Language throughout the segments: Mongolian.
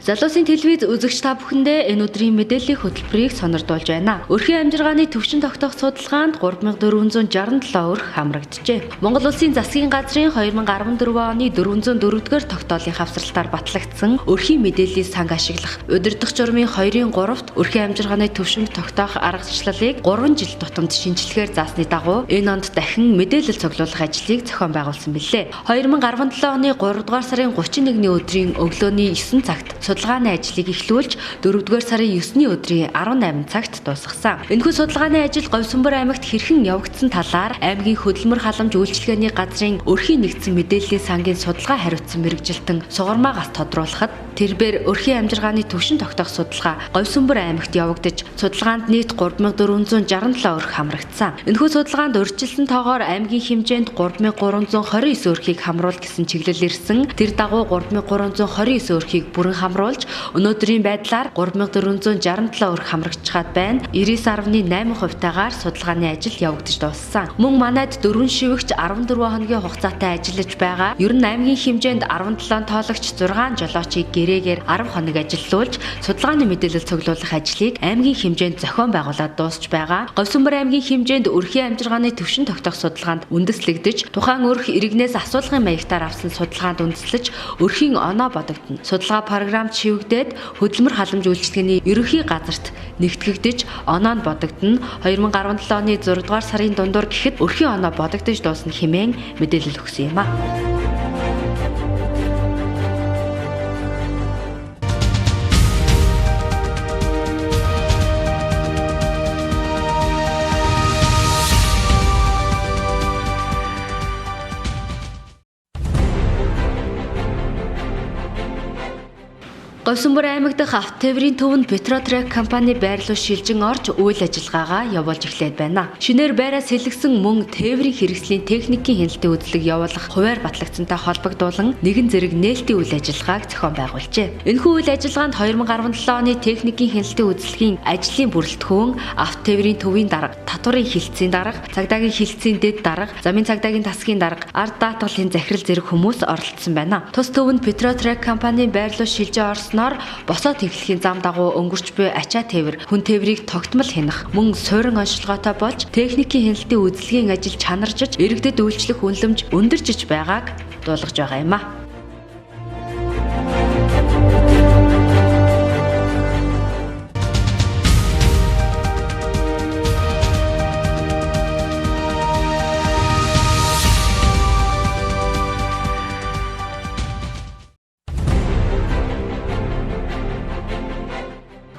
Залуусын телевиз үзэгч та бүхэндээ энэ өдрийн мэдээллийн хөтөлбөрийг сонирдуулж байна. Өрхийн амжиргааны төвшин тогтоох судалгаанд 3467 өрх хамрагджээ. Монгол Улсын засгийн газрын 2014 оны 404-р тогтоолын хавсралтаар батлагдсан өрхийн мэдээллийн санг ашиглах удирдах журмын 2-3-т өрхийн амжиргааны төвшинг тогтоох аргачлалыг 3 жил тутамд шинжилгээр заасны дагуу энэ онд дахин мэдээлэл цуглуулах ажлыг зохион байгуулсан билээ. 2017 оны 3 дугаар сарын 31-ний өдрийн өглөөний 9 цагт судалгааны ажлыг эхлүүлж 4-р сарын 9-ний өдрийн 18 цагт дуусгасан. Энэхүү судалгааны ажил Говьсөнбөр аймагт хэрхэн явагдсан талаар аймгийн хөдөлмөр халамж үйлчилгээний газрын өрхийн нэгдсэн мэдээллийн сангийн судалгаа хариуцсан мэргэжилтэн Сугармаагаас тодруулахад тэрбээр өрхийн амжиргааны төвшин тогтоох судалгаа Говьсөнбөр аймагт явагдаж судалгаанд нийт 3467 өрх хамрагдсан. Энэхүү судалгаанд урьдчилсан тоогоор аймгийн хэмжээнд 3329 өрхийг хамруул гэсэн чиглэл ирсэн. Тэр дагуу 3329 өрхийг бүрэн хамруулж өнөөдрийн байдлаар 3467 өрх хамрагдчихад байна. 99.8% таагаар судалгааны ажил явагдаж дууссан. Мөн манайд 4 шивгч 14 хоногийн хугацаатай ажиллаж байгаа. Ер нь аймгийн хэмжээнд 17 тоологч 6 жолоочийг гэрээгээр 10 хоног ажиллуулж судалгааны мэдээлэл цуглуулах ажлыг аймгийн хэмжээнд зохион байгуулад дуусч байгаа. Говьсөнбөр аймгийн хэмжээнд өрхийн амжиргааны төвшин тогтоох судалгаанд үндэслэгдэж тухайн өрх иргэнээс асуулгын маягтаар авсан судалгаанд үндэслэж өрхийн оноо бодогдно. Судалгаа програмд шивгдээд хөдөлмөр халамж үйлчилгээний ерөнхий газарт нэгтгэгдэж оноо нь бодогдно. 2017 оны 6 дугаар сарын дундуур гэхэд өрхийн оноо бодогдож дуусна хэмээн мэдээлэл өгсөн юм а. Говьсөнбөр аймаг дахь автотеврийн төвөнд Петротрек компани байрлал шилжин орж үйл ажиллагаагаа явуулж эхлээд байна. Шинээр байраас сэлгсэн мөн тээврийн хэрэгслийн техникийн хяналтын үзлэг явуулах хуваар батлагдсантай холбогдуулан нэгэн зэрэг нээлтийн үйл ажиллагааг зохион байгуулжээ. Энэхүү үйл ажиллагаанд 2017 оны техникийн хяналтын үзлэгийн ажлын бүрэлдэхүүн, автотеврийн төвийн дарга, татварын хилцээний дарга, цагдаагийн хилцээний дэд дарга, замын цагдаагийн тасгийн дарга, ард даатгалын захирал зэрэг хүмүүс оролцсон байна. Тус төвөнд Петротрек компани байрлал шилжин орсноор босоо тэглэхийн зам дагуу өнгөрч буй ачаа тээвэр, хүн тээврийг тогтмол хянах, мөн суурин онцлогоотой болж техникийн хяналтын үзлэгийн ажил чанаржиж, иргэдэд үйлчлэх үнэлэмж өндөржиж байгааг дуулгаж байгаа юм а.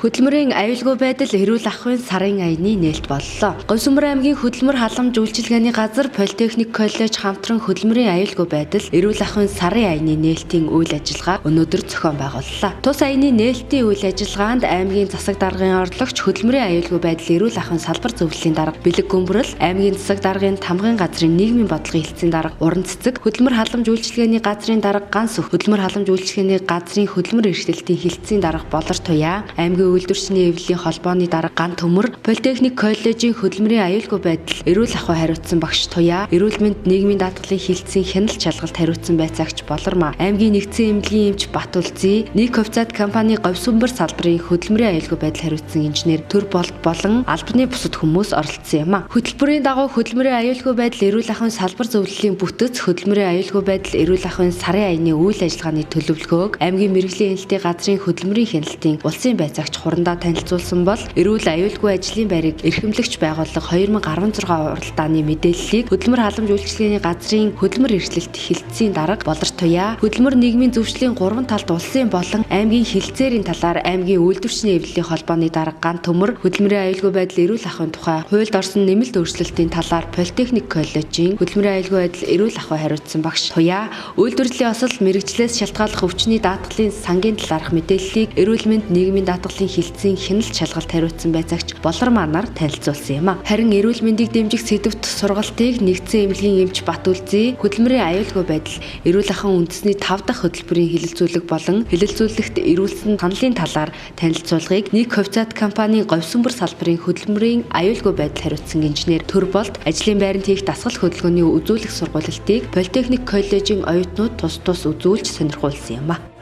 Хөдөлмөрийн аюулгүй байдал эрүүл ахуйн сарын аяны нээлт боллоо. Говьсөнбөр аймгийн хөдөлмөр халамж үйлчилгээний газар Политехник коллеж хамтран хөдөлмөрийн аюулгүй байдал эрүүл ахуйн сарын аяны нээлтийн үйл ажиллагаа өнөөдөр зохион байгууллаа. Тус аяны нээлтийн үйл ажиллагаанд аймгийн засаг даргын орлогч, хөдөлмөрийн аюулгүй байдал эрүүл ахуйн салбар зөвлөлийн дарга Бэлэг Гүмбрэл, аймгийн засаг даргын тамгын газрын нийгмийн бодлогын хэлтсийн дарга Уран Цэцэг, хөдөлмөр халамж үйлчилгээний газрын дарга Ганс Өх, хөдөлмөр халамж үйлчилгээний газрын хөдөлмөр эрхлэлтийн хэлтсийн дарга Болор Туяа, аймгийн үйлдвэрчний эвлэлийн холбооны дарга Ган Төмөр, Политехник коллежийн хөдөлмөрийн аюулгүй байдал эрүүл ахуй хариуцсан багш Туяа, эрүүл мэнд нийгмийн даатгалын хэлтсийн хяналт шалгалт хариуцсан байцаагч Болормаа, аймгийн нэгдсэн эмнэлгийн эмч Бат Үлзий, Ник Хувьцаат компани Говьсөнбөр салбарын хөдөлмөрийн аюулгүй байдал хариуцсан инженер Төр Болт болон албаны бусад хүмүүс оролцсон юм а. Хөтөлбөрийн дагуу хөдөлмөрийн аюулгүй байдал эрүүл ахуйн салбар зөвлөлийн бүтэц, хөдөлмөрийн аюулгүй байдал эрүүл ахуйн сарын аяны үйл ажиллагааны төлөвлөгөөг аймгийн мэрэгжлийн хяналтын газрын хөдөлмөрийн хяналтын улсын байцаагч Хурандаа танилцуулсан бол эрүүл аюулгүй ажлын байрыг эрхэмлэгч байгууллага 2016 уралдааны мэдээллийг хөдөлмөр халамж үйлчилгээний газрын хөдөлмөр эрхлэлт хэлтсийн дарга Болор Туяа, хөдөлмөр нийгмийн зөвшлийн 3 талд улсын болон аймгийн хэлцээрийн талаар аймгийн үйлдвэрчний эвлэлийн холбооны дарга Ган Төмөр, хөдөлмөрийн аюулгүй байдал эрүүл ахуйн тухай хуульд орсон нэмэлт өөрчлөлтийн талаар Политехник коллежийн хөдөлмөрийн аюулгүй байдал эрүүл ахуй хариуцсан багш Туяа, үйлдвэрлэлийн осол мэрэгчлээс шалтгааллах өвчний даатгалын сангийн талаарх мэдээллийг эрүүл мэнд нийгмийн даатгалын хэлтсийн хяналт шалгалт хариуцсан байцаагч Болормаа нар танилцуулсан юм а. Харин эрүүл мэндийг дэмжих сэдвт сургалтыг нэгдсэн эмнэлгийн эмч Бат Үлзий, хөдөлмөрийн аюулгүй байдал эрүүл ахуйн үндэсний 5 дахь хөтөлбөрийн хэлэлцүүлэг болон хэлэлцүүлэгт эрүүлсэн саналын талаар танилцуулгыг Ник Хувьцаат компани Говьсөнбөр салбарын хөдөлмөрийн аюулгүй байдал хариуцсан инженер Төр Болт ажлын байранд хийх дасгал хөдөлгөөний үзүүлэх сургуулилтыг Политехник коллежийн оюутнууд тус үзүүлж сонирхуулсан юм а.